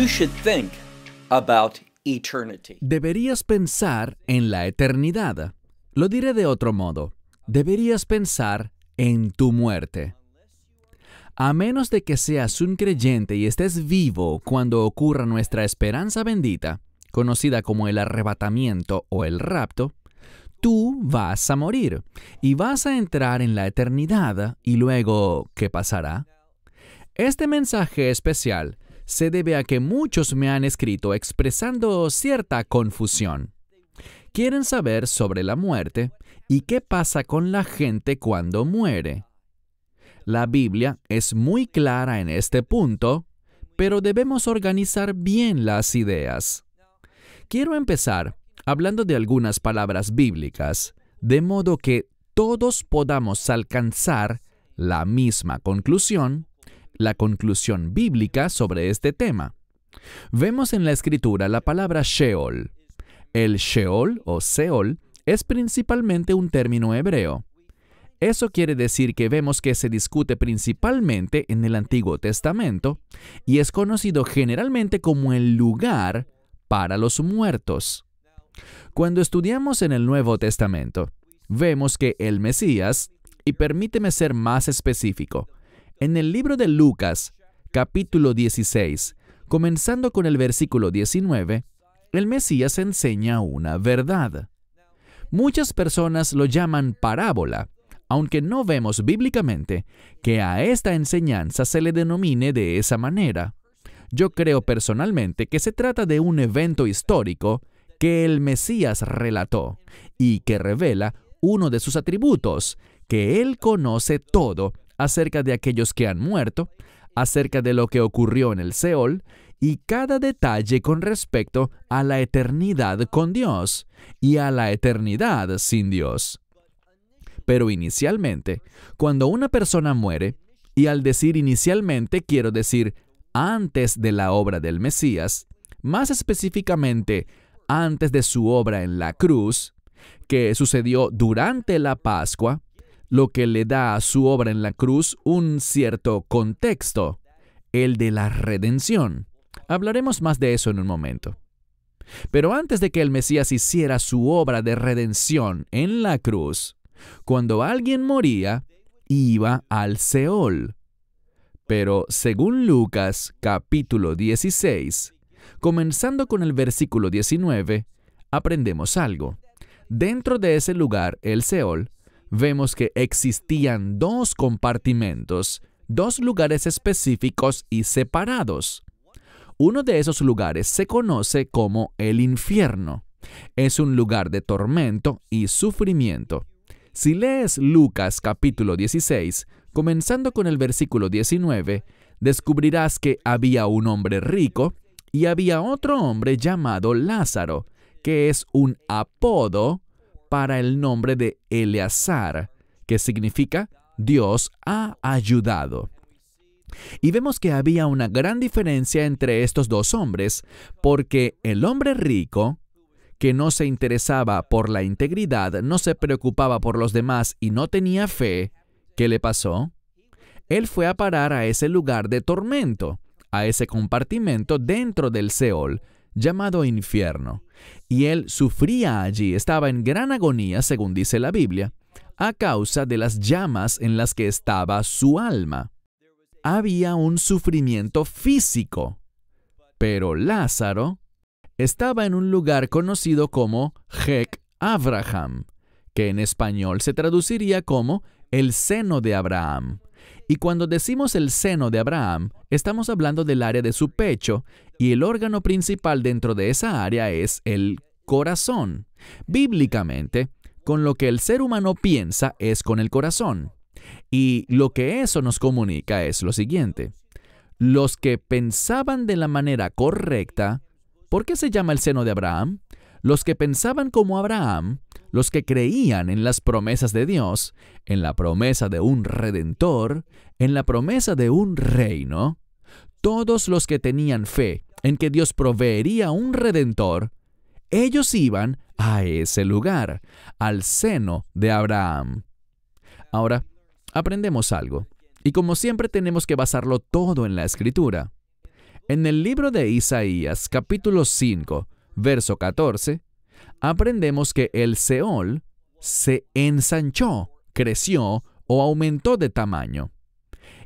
You should think about eternity. Deberías pensar en la eternidad. Lo diré de otro modo. Deberías pensar en tu muerte. A menos de que seas un creyente y estés vivo cuando ocurra nuestra esperanza bendita, conocida como el arrebatamiento o el rapto, tú vas a morir y vas a entrar en la eternidad. ¿Y luego qué pasará? Este mensaje especial se debe a que muchos me han escrito expresando cierta confusión. Quieren saber sobre la muerte y qué pasa con la gente cuando muere. La Biblia es muy clara en este punto, pero debemos organizar bien las ideas. Quiero empezar hablando de algunas palabras bíblicas, de modo que todos podamos alcanzar la misma conclusión, la conclusión bíblica sobre este tema. Vemos en la Escritura la palabra Sheol. El Sheol o Seol es principalmente un término hebreo. Eso quiere decir que vemos que se discute principalmente en el Antiguo Testamento y es conocido generalmente como el lugar para los muertos. Cuando estudiamos en el Nuevo Testamento, vemos que el Mesías, y permíteme ser más específico, en el libro de Lucas, capítulo 16, comenzando con el versículo 19, el Mesías enseña una verdad. Muchas personas lo llaman parábola, aunque no vemos bíblicamente que a esta enseñanza se le denomine de esa manera. Yo creo personalmente que se trata de un evento histórico que el Mesías relató y que revela uno de sus atributos, que Él conoce todo acerca de aquellos que han muerto, acerca de lo que ocurrió en el Seol y cada detalle con respecto a la eternidad con Dios y a la eternidad sin Dios. Pero inicialmente, cuando una persona muere, y al decir inicialmente quiero decir antes de la obra del Mesías, más específicamente antes de su obra en la cruz, que sucedió durante la Pascua, lo que le da a su obra en la cruz un cierto contexto, el de la redención. Hablaremos más de eso en un momento. Pero antes de que el Mesías hiciera su obra de redención en la cruz, cuando alguien moría, iba al Seol. Pero según Lucas capítulo 16, comenzando con el versículo 19, aprendemos algo. Dentro de ese lugar, el Seol, vemos que existían dos compartimentos, dos lugares específicos y separados. Uno de esos lugares se conoce como el infierno. Es un lugar de tormento y sufrimiento. Si lees Lucas capítulo 16, comenzando con el versículo 19, descubrirás que había un hombre rico y había otro hombre llamado Lázaro, que es un apodo para el nombre de Eleazar, que significa Dios ha ayudado. Y vemos que había una gran diferencia entre estos dos hombres, porque el hombre rico, que no se interesaba por la integridad, no se preocupaba por los demás y no tenía fe, ¿qué le pasó? Él fue a parar a ese lugar de tormento, a ese compartimento dentro del Seol, llamado infierno. Y él sufría allí, estaba en gran agonía, según dice la Biblia, a causa de las llamas en las que estaba su alma. Había un sufrimiento físico, pero Lázaro estaba en un lugar conocido como Jec Abraham, que en español se traduciría como el seno de Abraham. Y cuando decimos el seno de Abraham, estamos hablando del área de su pecho, y el órgano principal dentro de esa área es el corazón. Bíblicamente, con lo que el ser humano piensa es con el corazón. Y lo que eso nos comunica es lo siguiente. Los que pensaban de la manera correcta, ¿por qué se llama el seno de Abraham? Los que pensaban como Abraham, los que creían en las promesas de Dios, en la promesa de un redentor, en la promesa de un reino, todos los que tenían fe en que Dios proveería un redentor, ellos iban a ese lugar, al seno de Abraham. Ahora, aprendemos algo, y como siempre tenemos que basarlo todo en la Escritura. En el libro de Isaías, capítulo 5, verso 14, aprendemos que el Seol se ensanchó, creció o aumentó de tamaño.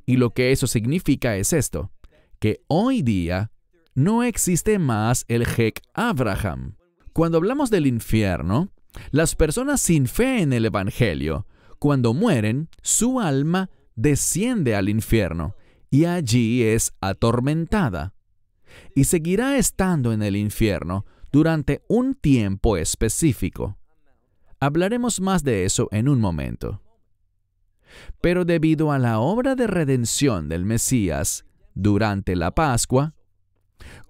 Y lo que eso significa es esto, que hoy día no existe más el Hek Abraham. Cuando hablamos del infierno, las personas sin fe en el Evangelio, cuando mueren, su alma desciende al infierno y allí es atormentada. Y seguirá estando en el infierno durante un tiempo específico. Hablaremos más de eso en un momento. Pero debido a la obra de redención del Mesías durante la Pascua,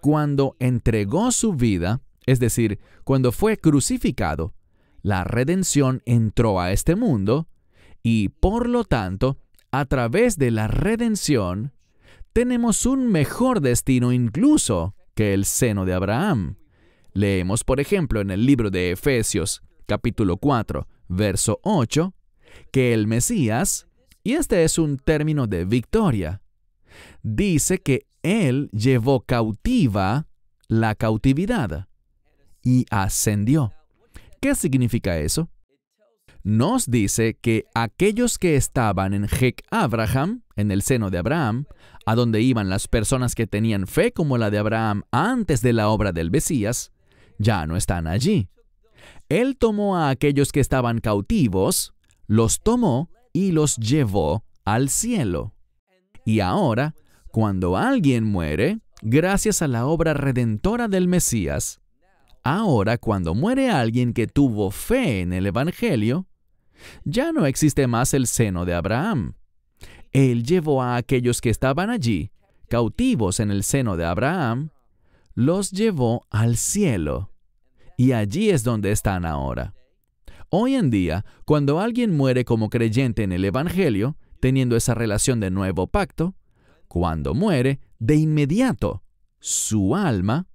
cuando entregó su vida, es decir, cuando fue crucificado, la redención entró a este mundo y, por lo tanto, a través de la redención, tenemos un mejor destino incluso que el seno de Abraham. Leemos, por ejemplo, en el libro de Efesios, capítulo 4, verso 8, que el Mesías, y este es un término de victoria, dice que Él llevó cautiva la cautividad y ascendió. ¿Qué significa eso? Nos dice que aquellos que estaban en Hek Abraham, en el seno de Abraham, a donde iban las personas que tenían fe como la de Abraham antes de la obra del Mesías, ya no están allí. Él tomó a aquellos que estaban cautivos, los tomó y los llevó al cielo. Y ahora, cuando alguien muere, gracias a la obra redentora del Mesías, ahora cuando muere alguien que tuvo fe en el Evangelio, ya no existe más el seno de Abraham. Él llevó a aquellos que estaban allí, cautivos en el seno de Abraham, los llevó al cielo. Y allí es donde están ahora. Hoy en día, cuando alguien muere como creyente en el Evangelio, teniendo esa relación de nuevo pacto, cuando muere, de inmediato, su alma,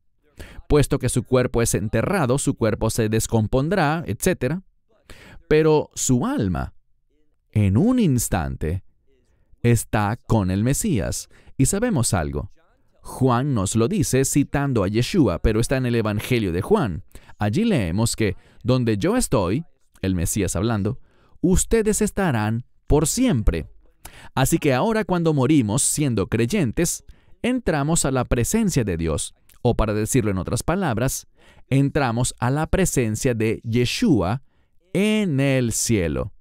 puesto que su cuerpo es enterrado, su cuerpo se descompondrá, etc. Pero su alma, en un instante, está con el Mesías. Y sabemos algo. Juan nos lo dice citando a Yeshua, pero está en el Evangelio de Juan. Allí leemos que, donde yo estoy, el Mesías hablando, ustedes estarán por siempre. Así que ahora cuando morimos siendo creyentes, entramos a la presencia de Dios. O para decirlo en otras palabras, entramos a la presencia de Yeshua en el cielo.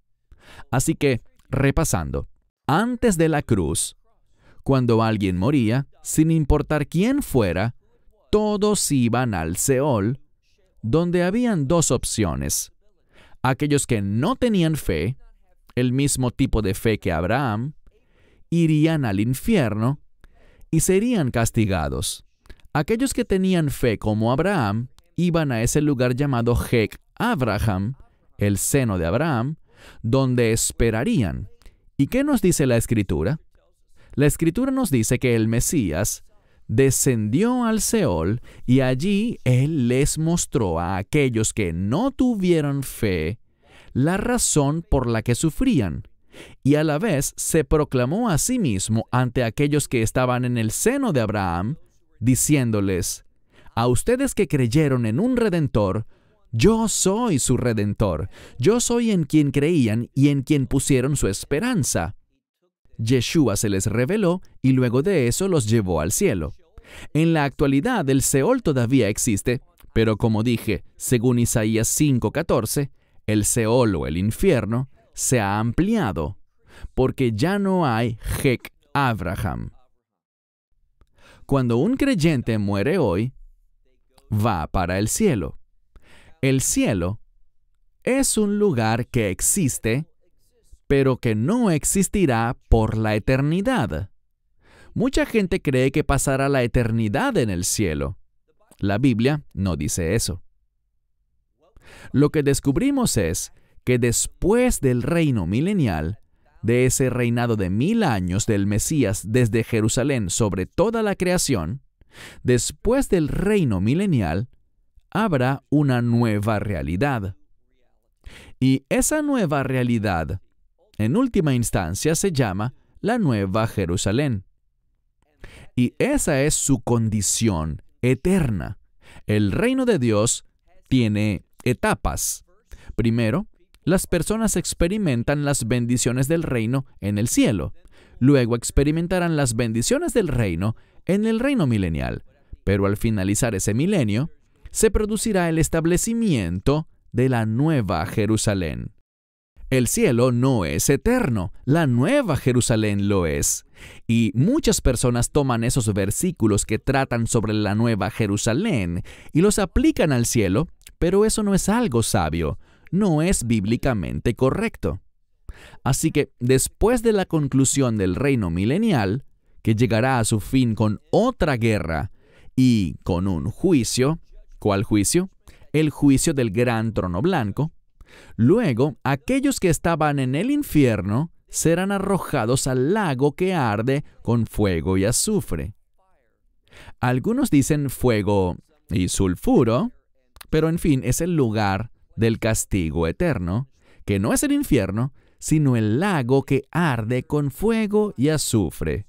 Así que, repasando, antes de la cruz, cuando alguien moría, sin importar quién fuera, todos iban al Seol, donde habían dos opciones. Aquellos que no tenían fe, el mismo tipo de fe que Abraham, irían al infierno y serían castigados. Aquellos que tenían fe como Abraham, iban a ese lugar llamado Hek Abraham, el seno de Abraham, donde esperarían. ¿Y qué nos dice la Escritura? La Escritura nos dice que el Mesías descendió al Seol y allí Él les mostró a aquellos que no tuvieron fe la razón por la que sufrían, y a la vez se proclamó a sí mismo ante aquellos que estaban en el seno de Abraham, diciéndoles, a ustedes que creyeron en un Redentor, yo soy su Redentor, yo soy en quien creían y en quien pusieron su esperanza. Yeshua se les reveló y luego de eso los llevó al cielo. En la actualidad el Seol todavía existe, pero como dije, según Isaías 5:14, el Seol o el infierno se ha ampliado, porque ya no hay Hek Abraham. Cuando un creyente muere hoy, va para el cielo. El cielo es un lugar que existe, pero que no existirá por la eternidad. Mucha gente cree que pasará la eternidad en el cielo. La Biblia no dice eso. Lo que descubrimos es que después del reino milenial, de ese reinado de 1000 años del Mesías desde Jerusalén sobre toda la creación, después del reino milenial, habrá una nueva realidad. Y esa nueva realidad, en última instancia, se llama la Nueva Jerusalén. Y esa es su condición eterna. El reino de Dios tiene etapas. Primero, las personas experimentan las bendiciones del reino en el cielo. Luego experimentarán las bendiciones del reino en el reino milenial. Pero al finalizar ese milenio, se producirá el establecimiento de la Nueva Jerusalén. El cielo no es eterno, la Nueva Jerusalén lo es. Y muchas personas toman esos versículos que tratan sobre la Nueva Jerusalén y los aplican al cielo, pero eso no es algo sabio, no es bíblicamente correcto. Así que después de la conclusión del reino milenial, que llegará a su fin con otra guerra y con un juicio, ¿cuál juicio? El juicio del gran trono blanco. Luego, aquellos que estaban en el infierno serán arrojados al lago que arde con fuego y azufre. Algunos dicen fuego y sulfuro, pero en fin, es el lugar del castigo eterno, que no es el infierno, sino el lago que arde con fuego y azufre.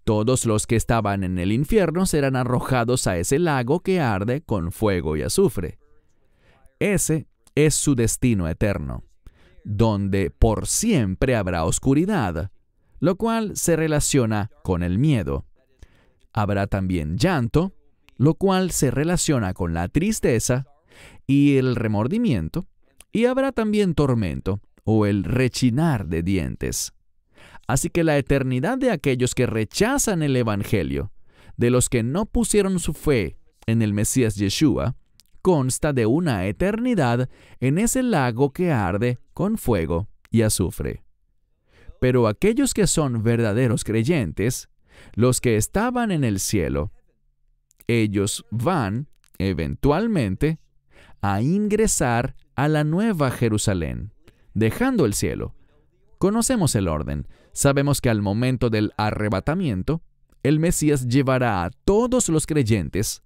Todos los que estaban en el infierno serán arrojados a ese lago que arde con fuego y azufre. Ese es su destino eterno, donde por siempre habrá oscuridad, lo cual se relaciona con el miedo. Habrá también llanto, lo cual se relaciona con la tristeza y el remordimiento, y habrá también tormento o el rechinar de dientes. Así que la eternidad de aquellos que rechazan el Evangelio, de los que no pusieron su fe en el Mesías Yeshua, consta de una eternidad en ese lago que arde con fuego y azufre. Pero aquellos que son verdaderos creyentes, los que estaban en el cielo, ellos van, eventualmente, a ingresar a la Nueva Jerusalén, dejando el cielo. Conocemos el orden. Sabemos que al momento del arrebatamiento, el Mesías llevará a todos los creyentes,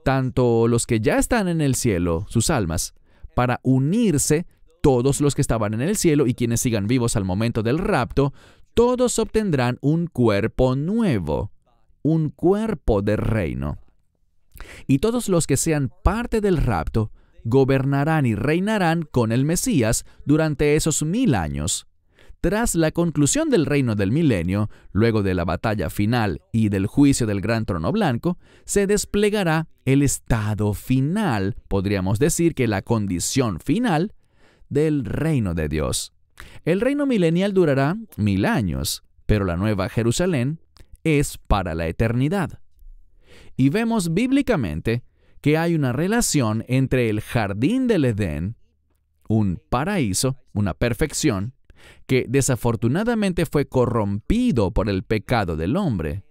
tanto los que ya están en el cielo, sus almas, para unirse todos los que estaban en el cielo y quienes sigan vivos al momento del rapto, todos obtendrán un cuerpo nuevo, un cuerpo de reino. Y todos los que sean parte del rapto gobernarán y reinarán con el Mesías durante esos 1000 años. Tras la conclusión del reino del milenio, luego de la batalla final y del juicio del gran trono blanco, se desplegará el estado final, podríamos decir que la condición final, del reino de Dios. El reino milenial durará 1000 años, pero la Nueva Jerusalén es para la eternidad. Y vemos bíblicamente que hay una relación entre el jardín del Edén, un paraíso, una perfección, que desafortunadamente fue corrompido por el pecado del hombre.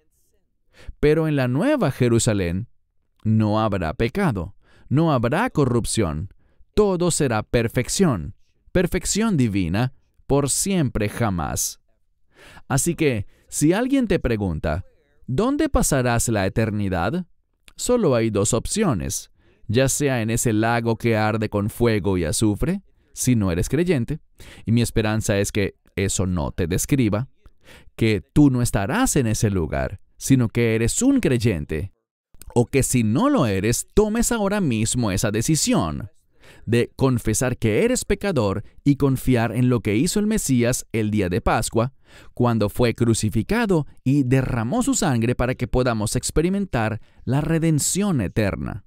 Pero en la Nueva Jerusalén no habrá pecado, no habrá corrupción, todo será perfección, perfección divina, por siempre jamás. Así que, si alguien te pregunta, ¿dónde pasarás la eternidad? Solo hay dos opciones, ya sea en ese lago que arde con fuego y azufre, si no eres creyente, y mi esperanza es que eso no te describa, que tú no estarás en ese lugar, sino que eres un creyente, o que si no lo eres, tomes ahora mismo esa decisión de confesar que eres pecador y confiar en lo que hizo el Mesías el día de Pascua, cuando fue crucificado y derramó su sangre para que podamos experimentar la redención eterna.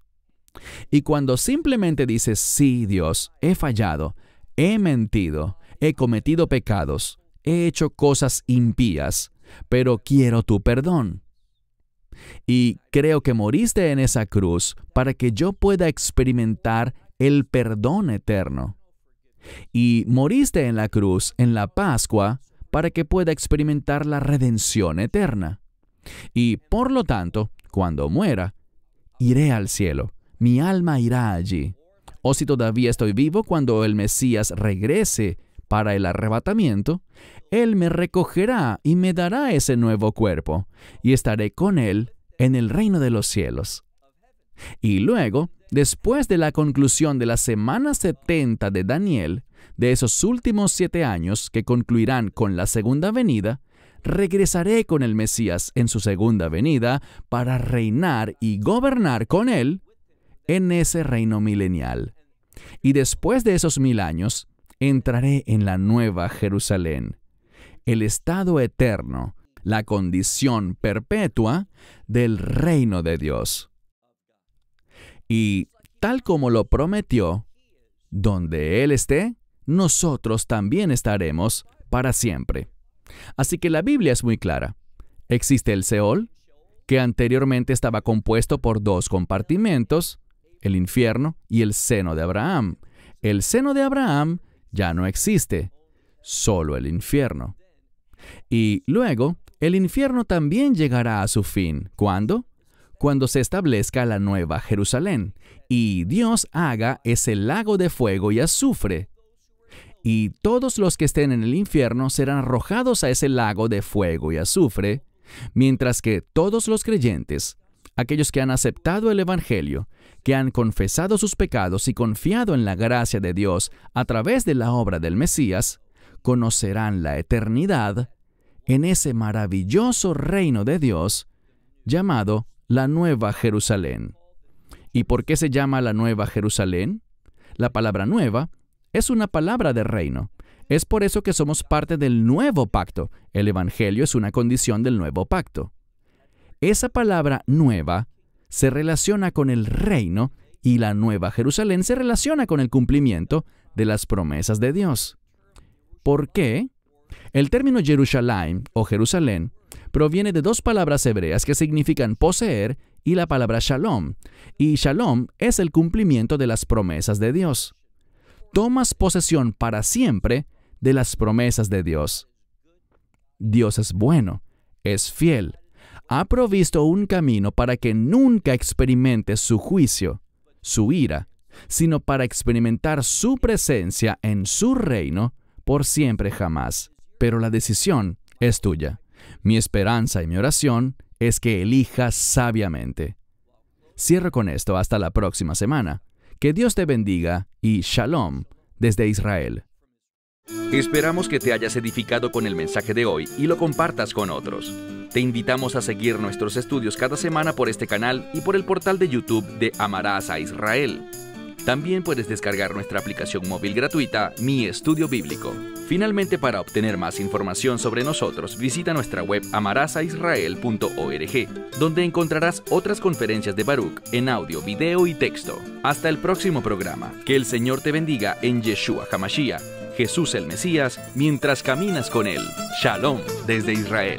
Y cuando simplemente dices, sí, Dios, he fallado, he mentido, he cometido pecados, he hecho cosas impías, pero quiero tu perdón. Y creo que moriste en esa cruz para que yo pueda experimentar el perdón eterno. Y moriste en la cruz, en la Pascua, para que pueda experimentar la redención eterna. Y por lo tanto, cuando muera, iré al cielo. Mi alma irá allí. O si todavía estoy vivo, cuando el Mesías regrese para el arrebatamiento, Él me recogerá y me dará ese nuevo cuerpo, y estaré con Él en el reino de los cielos. Y luego, después de la conclusión de la semana 70 de Daniel, de esos últimos 7 años que concluirán con la segunda venida, regresaré con el Mesías en su segunda venida para reinar y gobernar con él en ese reino milenial. Y después de esos 1000 años, entraré en la nueva Jerusalén, el estado eterno, la condición perpetua del reino de Dios. Y tal como lo prometió, donde Él esté, nosotros también estaremos para siempre. Así que la Biblia es muy clara. Existe el Seol, que anteriormente estaba compuesto por 2 compartimentos, el infierno y el seno de Abraham. El seno de Abraham ya no existe, solo el infierno. Y luego, el infierno también llegará a su fin. ¿Cuándo? Cuando se establezca la nueva Jerusalén y Dios haga ese lago de fuego y azufre. Y todos los que estén en el infierno serán arrojados a ese lago de fuego y azufre, mientras que todos los creyentes, aquellos que han aceptado el Evangelio, que han confesado sus pecados y confiado en la gracia de Dios a través de la obra del Mesías, conocerán la eternidad en ese maravilloso reino de Dios llamado la Nueva Jerusalén. ¿Y por qué se llama la Nueva Jerusalén? La palabra nueva es una palabra de reino. Es por eso que somos parte del nuevo pacto. El Evangelio es una condición del nuevo pacto. Esa palabra nueva se relaciona con el reino y la Nueva Jerusalén se relaciona con el cumplimiento de las promesas de Dios. ¿Por qué? El término Jerusalén o Jerusalén proviene de 2 palabras hebreas que significan poseer y la palabra shalom. Y shalom es el cumplimiento de las promesas de Dios. Tomas posesión para siempre de las promesas de Dios. Dios es bueno, es fiel. Ha provisto un camino para que nunca experimentes su juicio, su ira, sino para experimentar su presencia en su reino por siempre jamás. Pero la decisión es tuya. Mi esperanza y mi oración es que elijas sabiamente. Cierro con esto hasta la próxima semana. Que Dios te bendiga y Shalom desde Israel. Esperamos que te hayas edificado con el mensaje de hoy y lo compartas con otros. Te invitamos a seguir nuestros estudios cada semana por este canal y por el portal de YouTube de Amarás a Israel. También puedes descargar nuestra aplicación móvil gratuita, Mi Estudio Bíblico. Finalmente, para obtener más información sobre nosotros, visita nuestra web amarasaisrael.org, donde encontrarás otras conferencias de Baruch en audio, video y texto. Hasta el próximo programa. Que el Señor te bendiga en Yeshua HaMashiach, Jesús el Mesías, mientras caminas con Él. Shalom desde Israel.